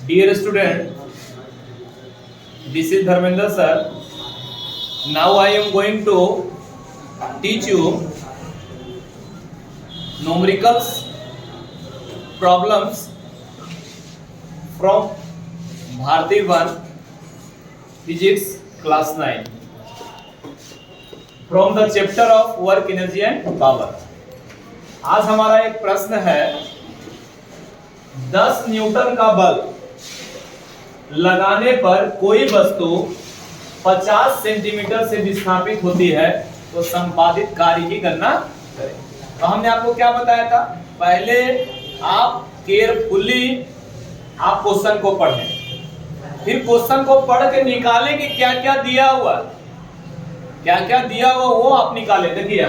Dear student, this is Dharmendra sir. Now I am going to teach you numericals problems from Bharati 1 Physics class 9 from the chapter of work energy and power. आज हमारा एक प्रश्न है 10 Newton का बल लगाने पर कोई वस्तु 50 सेंटीमीटर से विस्थापित होती है तो संपादित कार्य की गणना करें। तो हमने आपको क्या बताया था, पहले आप केयरफुली आप क्वेश्चन को पढ़ें, फिर क्वेश्चन को पढ़ के निकालें कि क्या क्या दिया हुआ वो आप निकालें। देखिए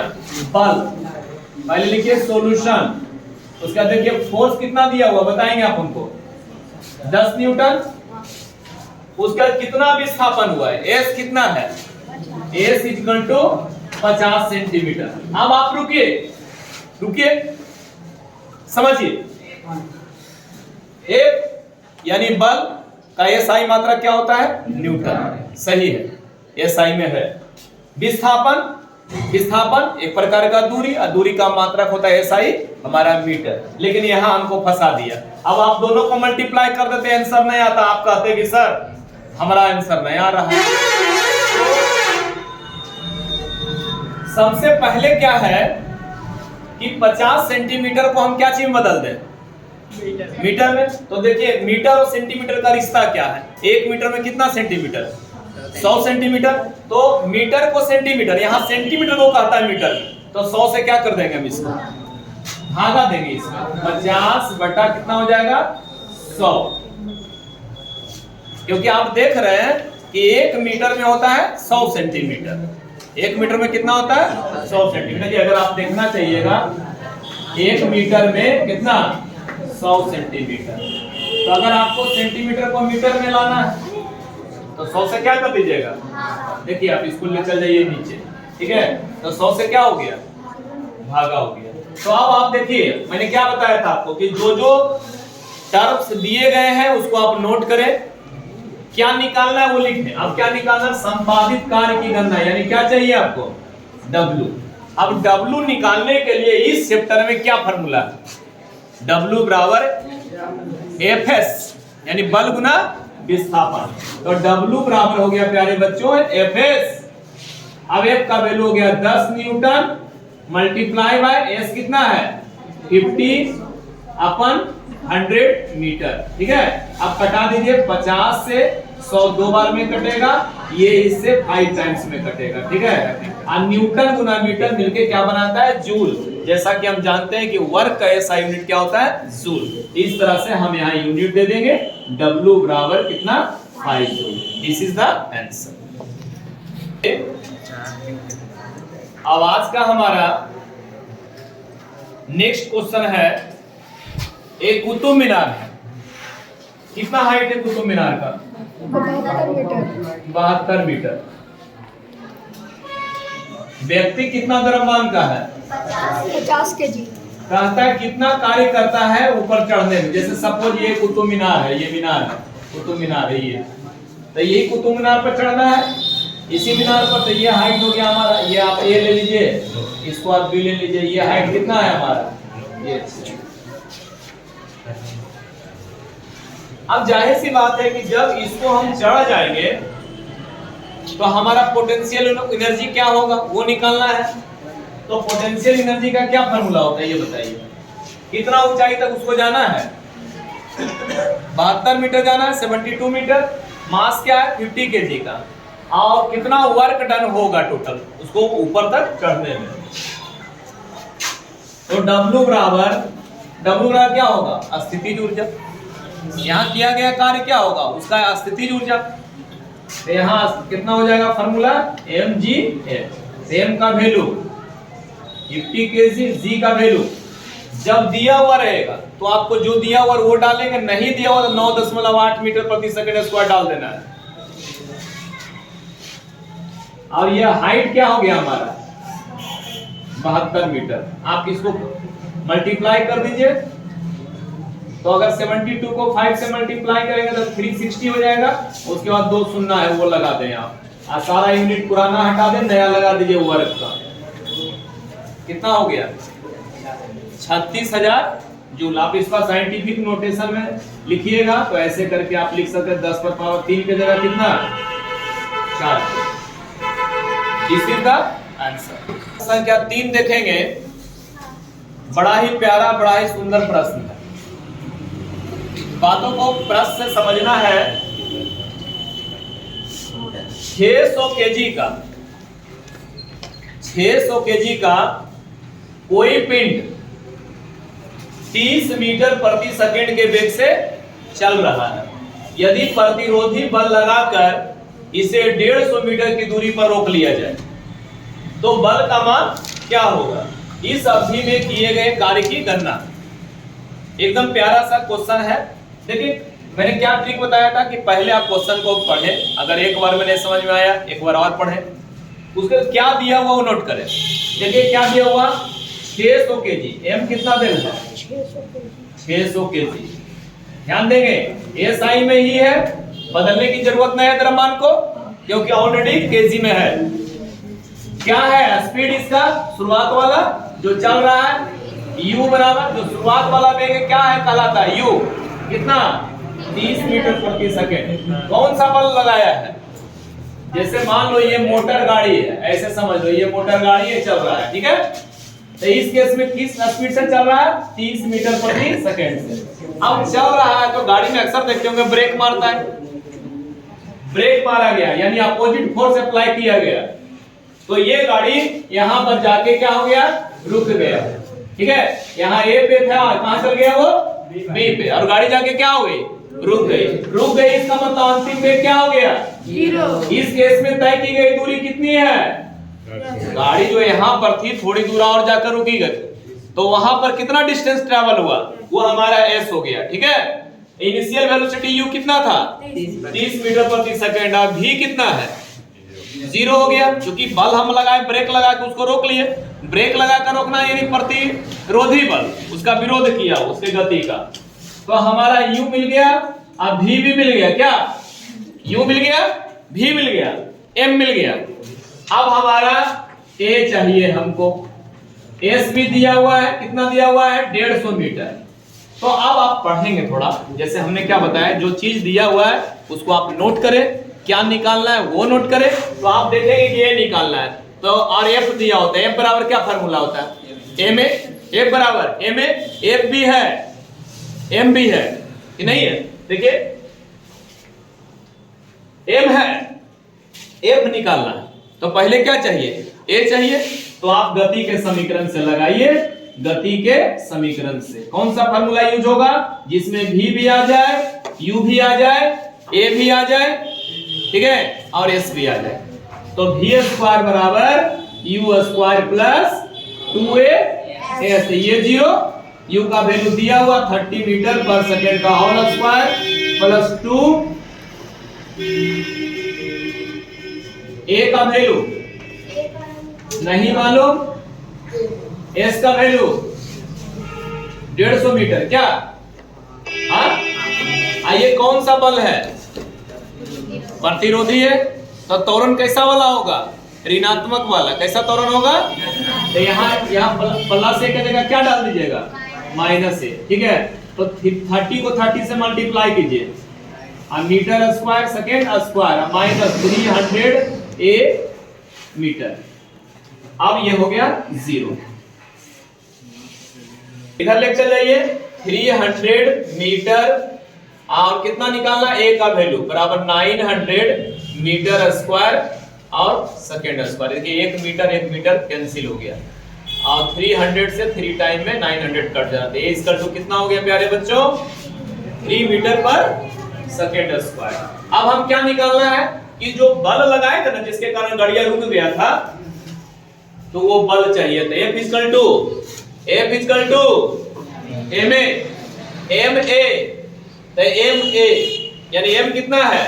बल, पहले लिखिए सॉल्यूशन, उसका देखिए फोर्स कितना दिया हुआ बताएंगे आप हमको 10 न्यूटन, उसका कितना विस्थापन हुआ है, एस कितना है, एस इक्वल टू 50 सेंटीमीटर। अब आप रुकिए समझिए, एक यानी बल का एसआई मात्रा क्या होता है, न्यूटन, सही है, एसआई में है। विस्थापन एक प्रकार का दूरी, और दूरी का मात्रक होता है एसआई हमारा मीटर, लेकिन यहां हमको फंसा दिया। अब आप दोनों को मल्टीप्लाई कर देते, आंसर नहीं आता, आप कहते कि सर हमारा आंसर नहीं आ रहा है। सबसे पहले क्या है कि 50 सेंटीमीटर को हम क्या चीज में बदल दें, मीटर में। तो देखिए मीटर और सेंटीमीटर का रिश्ता क्या है, 1 मीटर में कितना सेंटीमीटर, 100 सेंटीमीटर। तो मीटर को सेंटीमीटर, यहाँ सेंटीमीटर को कहता है मीटर, तो 100 से क्या कर देंगे हम इसको, भागा देंगे इसमें, 50 बटा कितना हो जाएगा 100, क्योंकि आप देख रहे हैं कि 1 मीटर में होता है 100 सेंटीमीटर, 1 मीटर में कितना होता है 100 सेंटीमीटर। अगर आप देखना चाहिएगा 1 मीटर में कितना 100 सेंटीमीटर, तो अगर आपको सेंटीमीटर को मीटर में लाना है तो 100 से क्या कर दीजिएगा, देखिए आप स्कूल में चल जाइए नीचे, ठीक है, तो 100 से क्या हो गया, भागा हो गया। तो अब आप देखिए मैंने क्या बताया था आपको कि जो जो टर्म्स दिए गए हैं उसको आप नोट करें, क्या निकालना है वो लिखें। अब क्या निकालना है, संपादित कार्य की गणना, यानी क्या चाहिए आपको, W। अब W निकालने के लिए इस चैप्टर में क्या फार्मूला है, W बराबर Fs यानी बल गुना विस्थापन। तो W बराबर हो गया प्यारे बच्चों Fs। अब F का वैल्यू हो गया 10 न्यूटन मल्टीप्लाई बाय S कितना है 50/100 मीटर, ठीक है। अब कटा दीजिए, 50 से 100 दो बार में कटेगा, ये इससे 5 टाइम्स में कटेगा, ठीक है। और न्यूटन गुना मीटर मिलके क्या बनाता है, जूल। जैसा कि हम जानते हैं कि वर्क का ऐसा यूनिट क्या होता है, जूल। इस तरह से हम यहाँ यूनिट दे देंगे, W बराबर कितना 5 joule. This is the answer. अब आज का हमारा नेक्स्ट क्वेश्चन है, एक कुतुब मीनार है, कितना हाइट है कुतुब मीनार का, 72 मीटर। व्यक्ति कितना द्रव्यमान का है, 50 केजी। कहता है कितना कार्य करता है ऊपर चढ़ने में। जैसे सपोज ये कुतुब मीनार है, ये मीनार है, कुतुब मीनार है ये, तो यही कुतुब मीनार पर चढ़ना है, इसी मीनार पर। तो ये हाइट हो गया हमारा, ये आप ए ले लीजिए, इसको आप बी ले लीजिए, ये हाइट कितना है हमारा ये। अब जाहिर सी बात है कि जब इसको हम चढ़ जाएंगे तो हमारा पोटेंशियल एनर्जी क्या होगा वो निकालना है। तो पोटेंशियल एनर्जी का क्या फार्मूला होता है ये बताइए, कितना ऊंचाई तक उसको जाना है, 72 मीटर जाना है, 72 मीटर। मास क्या है 50 केजी का, और कितना वर्क डन होगा टोटल उसको ऊपर तक चढ़ने में। तो W बराबर क्या होगा, स्थितिज ऊर्जा। यहाँ किया गया कार्य क्या होगा, उसका स्थितिज ऊर्जा। तो यहाँ कितना हो जाएगा फार्मूला, mgh। m का वैल्यू 50 केजी, g का वैल्यू जब दिया हुआ रहेगा तो आपको जो दिया हुआ वो डालेंगे, नहीं दिया हुआ तो 9.8 मीटर प्रति सेकंड स्क्वायर डाल देना है। और यह हाइट क्या हो गया हमारा 72 मीटर। आप इसको मल्टीप्लाई कर दीजिए तो अगर 72 को 5 से मल्टीप्लाई करेंगे तो 360 हो जाएगा। उसके बाद 2 शून्य है वो लगा दें आप, और सारा यूनिट पुराना हटा दें, नया लगा दीजिए वर्ग का। कितना हो गया? 36,000 जूल। आप इसका साइंटिफिक नोटेशन में लिखिएगा तो ऐसे करके आप लिख सकते हैं 10 पर पावर 3 की जगह कितना? 4। This is the answer. संख्या 3 देखेंगे, बड़ा ही प्यारा, बड़ा ही सुंदर प्रश्न है। बातों को प्रश्न से समझना है। 600 केजी का कोई पिंड 30 मीटर प्रति सेकंड के वेग से चल रहा है। यदि प्रतिरोधी बल लगाकर इसे 150 मीटर की दूरी पर रोक लिया जाए तो बल का मान क्या होगा? इस अवधि में किए गए कार्य की गणना। एकदम प्यारा सा क्वेश्चन है। देखिए मैंने क्या ट्रिक बताया था कि पहले आप क्वेश्चन को पढ़ें, अगर एक बार में नहीं समझ में आया एक बार और पढ़ें, उसके क्या दिया हुआ वो नोट करें। देखिए क्या दिया हुआ? 600 केजी। एम कितना दे रहा है? 600 केजी। ध्यान देंगे एसआई में ही है, बदलने की जरूरत नहीं है द्रव्यमान को, क्योंकि ऑलरेडी केजी में है। क्या है स्पीड इसका? शुरुआत वाला जो चल रहा है u बराबर, जो शुरुआत वाला वेग क्या है कहलाता है u। कितना? 30 मीटर प्रति सेकंड। कौन सा बल लगाया है? जैसे मान लो ये मोटर गाड़ी है, ऐसे समझ लो ये मोटर गाड़ी है, चल रहा है, ठीक है। तो इस केस में किस स्पीड से चल रहा है? 30 मीटर प्रति सेकंड से। अब चल रहा है तो गाड़ी में अक्सर देखते होंगे ब्रेक मारता है। ब्रेक मारा गया यानी अपोजिट फोर्स अप्लाई किया गया, तो ये गाड़ी यहां पर जाके क्या हो गया? रुक गया, ठीक है। यहाँ ए पे था, कहां चल गया वो? बी पे, और गाड़ी जाके क्या हो गई? रुक गई। रुक गई इसका मतलब अंतिम वेग क्या हो गया? 0। इस केस में तय की गई दूरी कितनी है? गाड़ी जो यहाँ पर थी थोड़ी दूर और जाकर रुकी गई, तो वहां पर कितना डिस्टेंस ट्रेवल हुआ? वो हमारा एस हो गया, ठीक है। इनिशियल वेलोसिटी यू कितना था? 30 मीटर प्रति सेकंड। अब भी कितना है? 0 हो गया, क्योंकि बल हम लगाए, ब्रेक लगा के उसको रोक लिए। ब्रेक लगा कर रोकना यानी प्रतिरोधी बल, उसका विरोध किया उसके गति का। तो हमारा u मिल गया, अब v भी मिल गया। क्या? u मिल गया, v मिल गया, m मिल गया। अब हमारा a चाहिए हमको। s भी दिया हुआ है, कितना दिया हुआ है? 150 मीटर। तो अब आप पढ़ेंगे थोड़ा, जैसे हमने क्या बताया, जो चीज दिया हुआ है उसको आप नोट करें, क्या निकालना है वो नोट करें। तो आप देखेंगे कि ये निकालना है, तो और एफ दिया होता है। एफ बराबर क्या फार्मूला होता है? M A. एफ बराबर एम ए, एफ भी है, एम भी है कि नहीं है? देखिए एम है, एफ निकालना है, तो पहले क्या चाहिए? ए चाहिए। तो आप गति के समीकरण से लगाइए, गति के समीकरण से कौन सा फार्मूला यूज होगा? जिसमें v भी आ जाए, u भी आ जाए, a भी आ जाए, ठीक है, और s भी आ जाए। तो v स्क्वायर बराबर u स्क्वायर प्लस 2a, ये 0, u का वैल्यू दिया हुआ 30 मीटर पर सेकेंड का होल स्क्वायर प्लस 2, a का वैल्यू नहीं मालूम, s का वैल्यू 150 मीटर। क्या? आइए कौन सा बल है? प्रतिरोधी है, तो त्वरण कैसा वाला होगा? ऋणात्मक वाला। कैसा त्वरण होगा? तो यहाँ प्लस ए की जगह क्या डाल दीजिएगा? माइनस ए, ठीक है। तो 30 को 30 से मल्टीप्लाई कीजिए, metre square second square minus 300 a metre. अब ये हो गया 0। इधर लेके चल जाइए, 300 मीटर और कितना निकालना? ए का वैल्यू बराबर 900 मीटर स्क्वायर और सेकेंड स्क्वायर। देखिए 1 मीटर कैंसिल हो गया, और 300 से 3 टाइम में 900 कट जाते हैं। इसका तो कितना हो गया प्यारे बच्चों? 3 मीटर पर सेकेंड स्क्वायर। अब हम क्या निकालना है कि जो बल लगाए थे ना, जिसके कारण गाड़ियां रुक गया था, तो वो बल चाहिए था। F equal to M A, तो एम ए यानी m कितना है?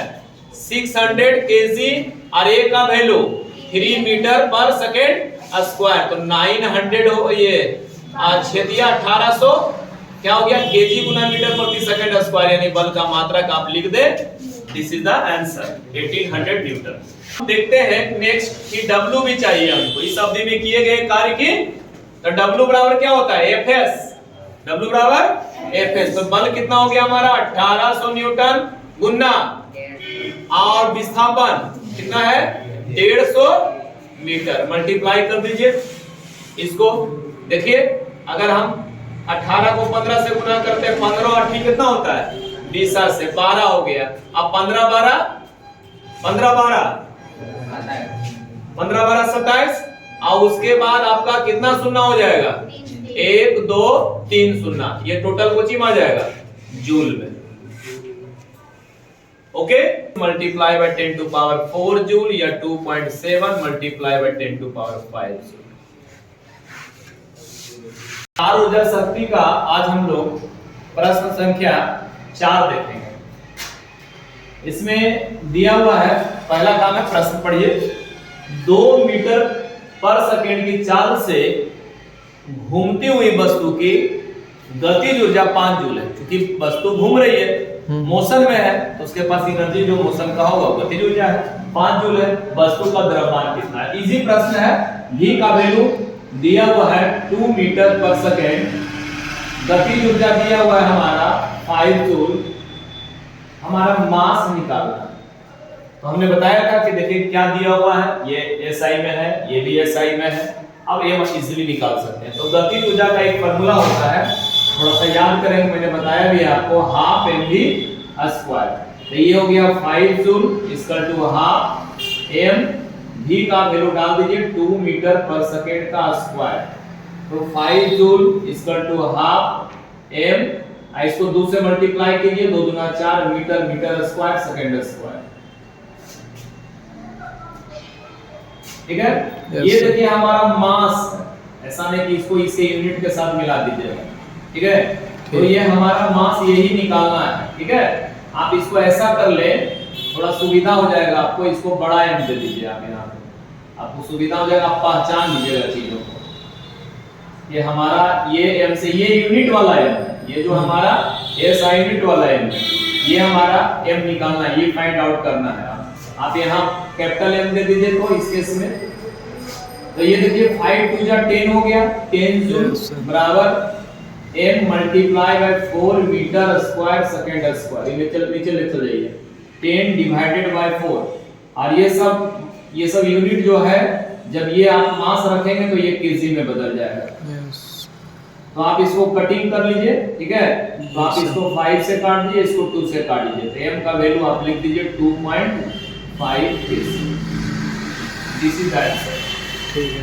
600 केजी, और a का value 3 metre per second square, तो 900 हो, ये छेदिया 1800 क्या हो गया केजी गुना मीटर प्रति सेकंड स्क्वायर, यानी बल का मात्रक आप लिख दे। This is the answer 1800 newton. देखते हैं नेक्स्ट कि W भी चाहिए हमको इस अवधि में किए गए कार्य की। तो W बराबर क्या होता है Fs, W बराबर Fs। तो बल कितना हो गया हमारा 1800 न्यूटन गुना और विस्थापन कितना है 150 मीटर, मल्टीप्लाई कर दीजिए इसको। देखिए अगर हम 18 को 15 से गुना करते हैं 15 और 8 कितना होता है 20 से 12 हो गया। अब 15 12 27 और उसके बाद आपका कितना शून्य हो जाएगा 1 2 3 शून्य, ये टोटल कोचिंग आ जाएगा जूल में। Okay, multiply by 10 to power 4 joule या 2.7 multiply by 10 to power 5 joule. तार ऊर्जा शक्ति का आज हम लोग प्रश्न संख्या 4 देखेंगे। इसमें दिया हुआ है पहला काम है, प्रश्न पढ़िए। 2 मीटर पर सेकंड की चाल से घूमती हुई वस्तु की गतिज ऊर्जा 5 जूल है। क्योंकि वस्तु घूम रही है, मोशन में है, तो उसके पास एनर्जी जो मोशन का होगा गतिज ऊर्जा है 5 जूल है। वस्तु का द्रव्यमान कितना है? इजी प्रश्न है। v का वैल्यू दिया हुआ है 2 मीटर पर सेकंड, गतिज ऊर्जा दिया हुआ है हमारा 5 जूल, हमारा मास निकालना। तो हमने बताया था कि देखिए क्या दिया हुआ है, ये SI में है, ये भी SI में है। अब ये हम इजीली निकाल सकते हैं। तो गतिज ऊर्जा का एक फार्मूला होता है, थोड़ा सा याद करेंगे, मैंने बताया भी आपको, हाफ mv²। तो ये हो गया 5 joule equal to half m, v का वैल्यू डाल दीजिए 2 मीटर पर सेकंड का स्क्वायर। तो 5 joule equal to half m, इसको 2 से मल्टीप्लाई कीजिए, 2 दूना 4 metre, metre square second square. ठीक है, ये देखिए हमारा मास है। ऐसा नहीं कि इसको इसके यूनिट के साथ मिला दीजिएगा। ठीक है, तो ये हमारा मास यही निकालना है। ठीक है, आप इसको ऐसा कर ले, थोड़ा सुविधा हो जाएगा आपको। इसको बड़ा m दे दीजिए आप यहाँ पे, आपको सुविधा हो जाएगा, आप पहचान लीजिएगा चीजों को। ये हमारा ये m से ये यूनिट वाला m है, ये जो हमारा SI यूनिट वाला m है, ये हमारा m निकालना है, ये फाइंड आउट करना है। आप यहाँ कैपिटल M दे दीजिए तो इस केस में। तो ये देखिए 5 2 जा 10 हो गया, 10 जूल बराबर m multiply by 4 metre square second square. नीचे ले जाइए 10 डिवाइडेड बाय 4। और ये सब यूनिट जो है, जब ये आप मास रखेंगे तो ये केजी में बदल जाएगा। तो आप इसको कटिंग कर लीजिए। ठीक है, तो आप इसको 5 से काट दीजिए, इसको 2 से काट दीजिए। तो m का वैल्यू आप लिख दीजिए 2.5 KG. This is the answer. ठीक है।